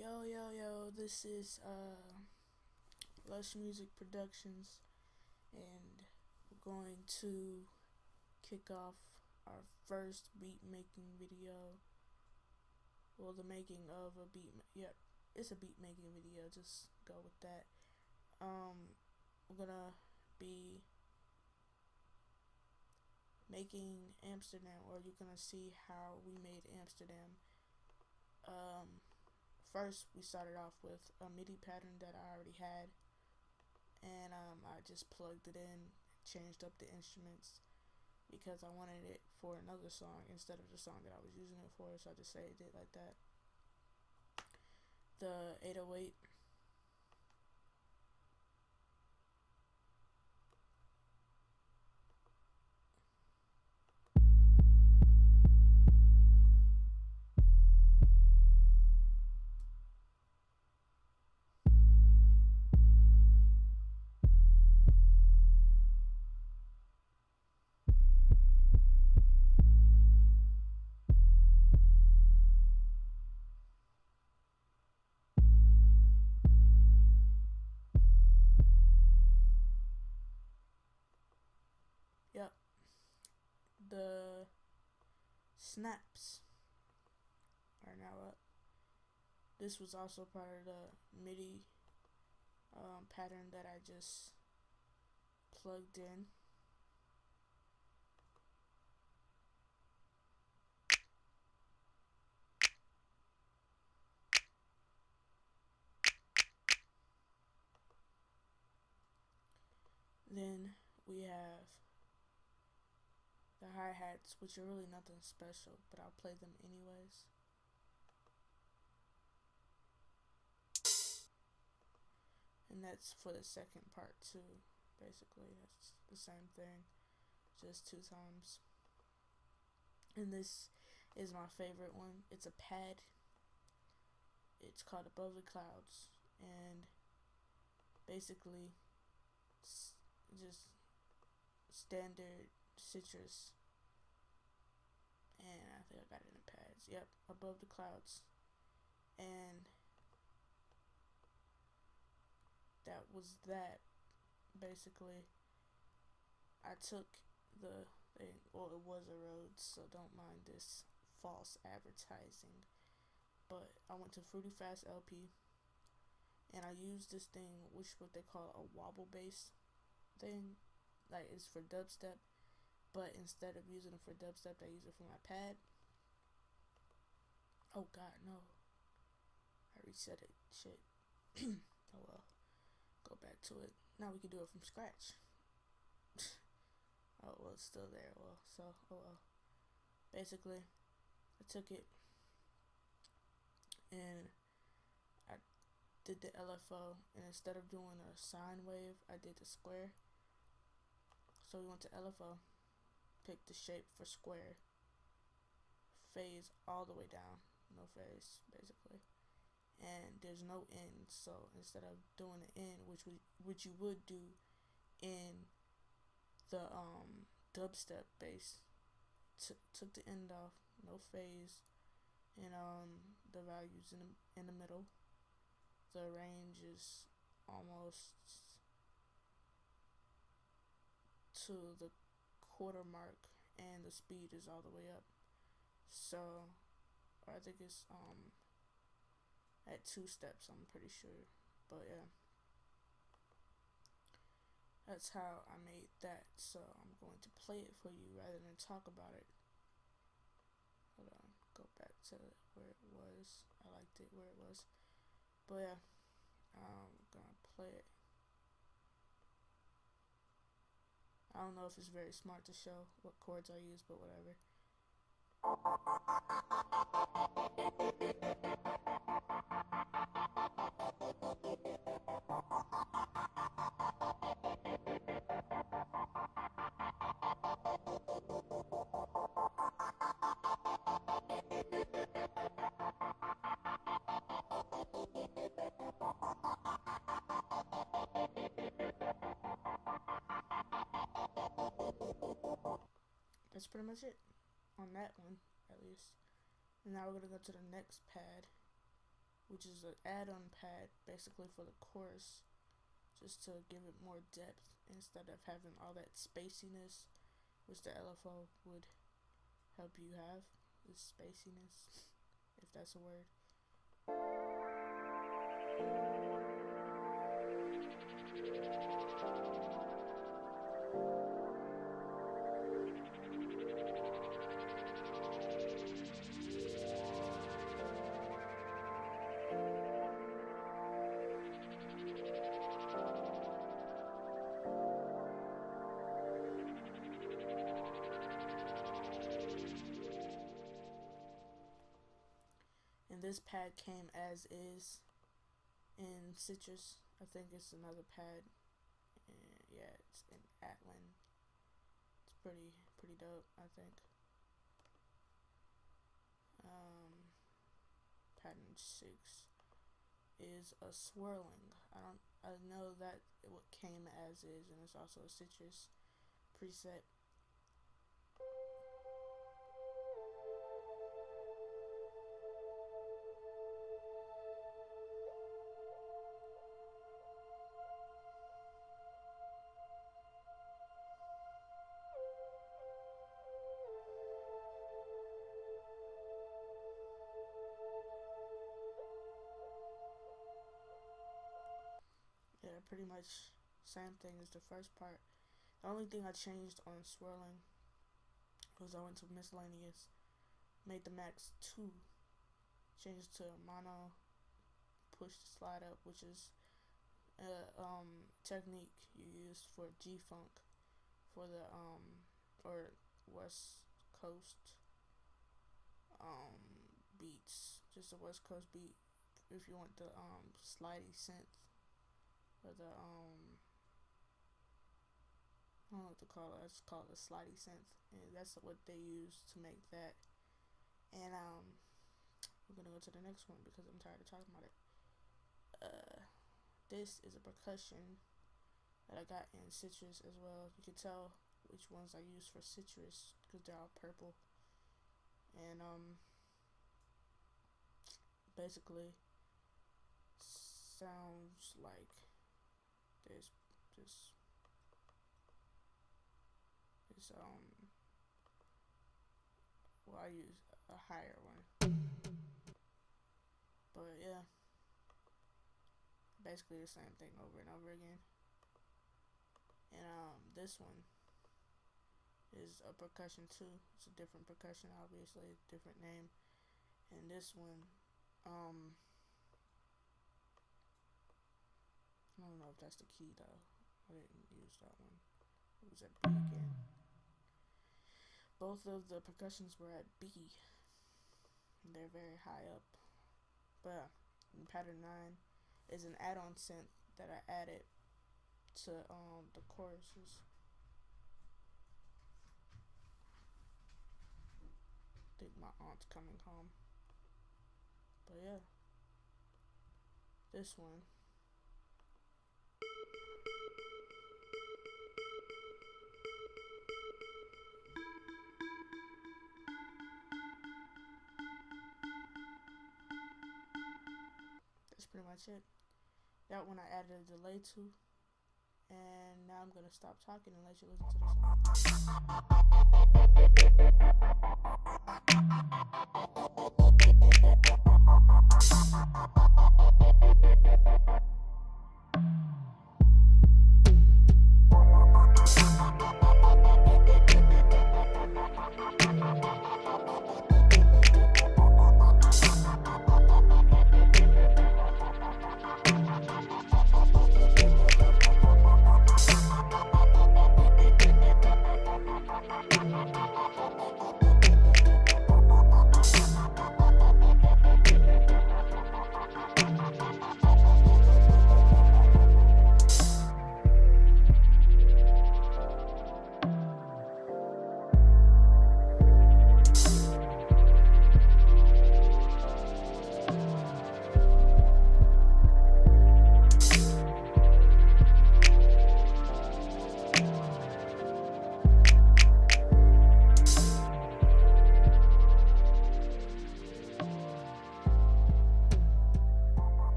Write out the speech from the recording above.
Yo, this is Lush Music Productions, and we're going to kick off our first beat making video. Well, the making of a yep, it's a beat making video, just go with that. We're gonna be making Amsterdam, or you're gonna see how we made Amsterdam. First, we started off with a MIDI pattern that I already had, and I just plugged it in, changed up the instruments because I wanted it for another song instead of the song that I was using it for, so I just saved it like that. The 808. Yep. The snaps are now up. This was also part of the MIDI pattern that I just plugged in. Then we have the hi-hats, which are really nothing special, but I'll play them anyways. And that's for the second part too. Basically, that's the same thing, just 2 times. And this is my favorite one. It's a pad. It's called Above the Clouds, and basically just standard citrus, and I think I got it in pads. Yep, Above the Clouds. And that was that. Basically, I took the thing, well, it was a Rhodes, so don't mind this false advertising, but I went to Fruity Fast LP, and I used this thing, which what they call a wobble bass thing, like it's for dubstep, but instead of using it for dubstep, I use it for my pad. Oh god, no, I reset it, shit. Oh well, go back to it. Now we can do it from scratch. Oh well, it's still there. Well, so oh well. Basically, I took it and I did the LFO, and instead of doing a sine wave, I did the square. So we went to LFO, picked the shape for square, phase all the way down, no phase basically, and there's no end. So instead of doing the end, which you would do in the dubstep bass, took the end off, no phase, and the values in the middle. The range is almost to the quarter mark, and the speed is all the way up. So I think it's at 2 steps, I'm pretty sure. But yeah, that's how I made that. So I'm going to play it for you rather than talk about it. Hold on, go back to where it was. I liked it where it was. But yeah, I'm gonna play it. I don't know if it's very smart to show what chords I use, but whatever. That's pretty much it on that one, at least. And now we're gonna go to the next pad, which is an add-on pad basically for the chorus, just to give it more depth instead of having all that spaciness, which the LFO would help you have. The spaciness, if that's a word. And this pad came as is in Citrus. I think it's another pad. And yeah, it's in Atlan. It's pretty dope, I think. Pattern 6 is a swirling. I know that it came as is, and it's also a Citrus preset. Yeah, pretty much same thing as the first part. The only thing I changed on swirling was I went to miscellaneous, made the max 2, changed to mono, push the slide up, which is a technique you use for G-Funk for the or West Coast beats, just a West Coast beat. If you want the slidey synth, or the I don't know what to call it. I just call it a slidey synth, and that's what they use to make that. And we're gonna go to the next one because I'm tired of talking about it. This is a percussion that I got in Citrus as well. You can tell which ones I use for Citrus because they're all purple. And basically sounds like this well, I use a higher one, but yeah, basically the same thing over and over again. And this one is a percussion too. It's a different percussion, obviously, different name. And this one, I don't know if that's the key though. I didn't use that one. It was at B again. Both of the percussions were at B. They're very high up. But in pattern 9 is an add-on synth that I added to the choruses. I think my aunt's coming home. But yeah, this one. That's pretty much it. That one I added a delay to. And now I'm gonna stop talking and let you listen to the song.